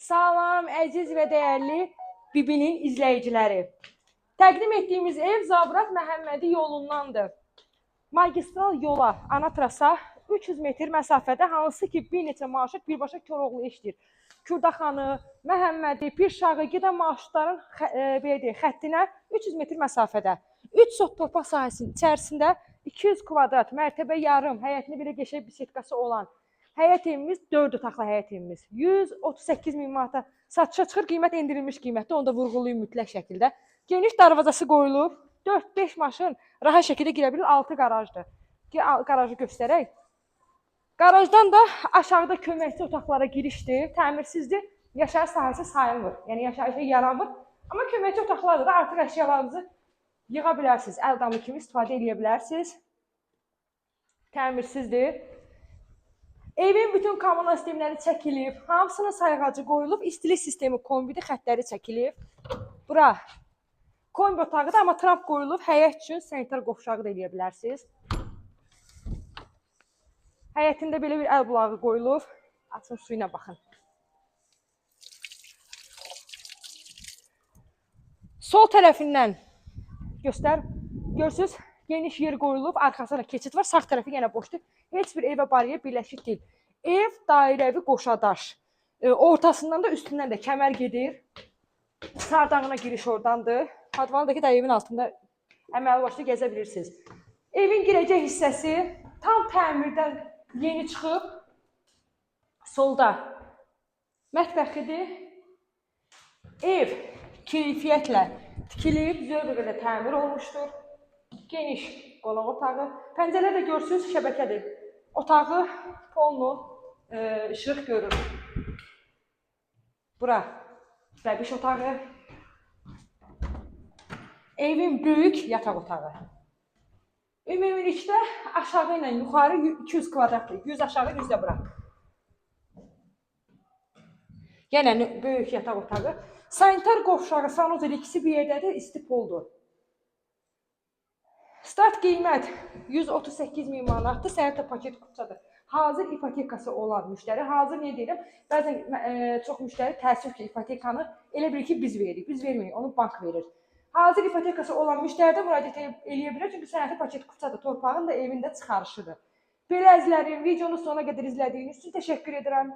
Salam, əziz və dəyərli Bibinin izləyiciləri. Təqdim etdiyimiz ev Zabrat Məhəmmədi yolundandır. Magistral yola, ana trasa 300 metr məsafədə, hansı ki bir neçə marşrut birbaşa Koroğlu işləyir. Kürdaxanı, Məhəmmədi, Pirşağı gedən marşrutların xəttinə 300 metr məsafədə. 3 sot torpaq sahəsinin içərisində 200 kvadrat, mərtəbə yarım, həyətində belə qəşəng bisetkası olan həyət evimiz, 4 otaqlı həyət evimiz 138 min manata satışa çıxır, qiymət endirilmiş qiymətdə, onu da vurğulayım mütləq şəkildə. Geniş darvazası qoyulub, 4-5 maşın rahat şəkildə girə bilir, 6 qarajdır. Qarajı göstərək. Qarajdan da aşağıda köməkçi otaqlara girişdir, təmirsizdir, yaşayış sahəsi sayılmır, yəni yaşayışa yaramır. Amma köməkçi otaqlarda da artıq əşyalarınızı yığa bilərsiniz, əl damı kimi istifadə edə bilərsiniz. Təmirsizdir. Evin bütün kommunal sistemləri çəkilib, hamısının sayğacı qoyulub, istilik sistemi, kombidi xətləri çəkilib. Bura kombi otağıdır, amma tramp qoyulub, həyət üçün sanitar qovşağı da edə bilərsiniz. Həyətində belə bir əl bulağı qoyulub. Açın suyuna baxın. Sol tərəfindən göstər. Görsünüz, geniş yer qoyulub, arxasına keçid var, sağ tərəfi yenə boşdur. Heç bir evə bariyer birləşik deyil. Ev dairəvi qoşadaş. Ortasından da üstündən də kəmər gedir. Sardağına giriş oradandır. Padvanadakı da evin altında əməli başda gəzə bilirsiniz. Evin girəcək hissəsi tam təmirdən yeni çıxıb. Solda mətbəxidir. Ev keyfiyyətlə tikilib, zövqlə təmir olmuşdur. Geniş qonaq otağı. Pəncərələr də görsünüz, şəbəkədir. Otağı polnu işıq görür. Bura bəbiş otağı. Evin böyük yataq otağı. Ümumilikdə aşağı ilə yuxarı 200 kvadratdır. 100 aşağı, 100 də bura. Yenə böyük yataq otağı. Sanitar qovşağı, sanuzel ikisi bir yerdədir, isti poldur. Start qiymət 138 min manatdır, səhərdə paket qutsadır. Hazır ipotekası olan müştəri, hazır niyə deyirəm? Bəzən çox müştəri təəssüf ki, ipotekanı elə bilir ki, biz veririk, biz vermirik, onu bank verir. Hazır ipotekası olan müştəri də müraciət edə bilər, çünki sənəti paket qutsadır, torpağın da evində çıxarışıdır. Belə əzizlərim, videonu sonuna qədər izlədiyiniz üçün təşəkkür edirəm.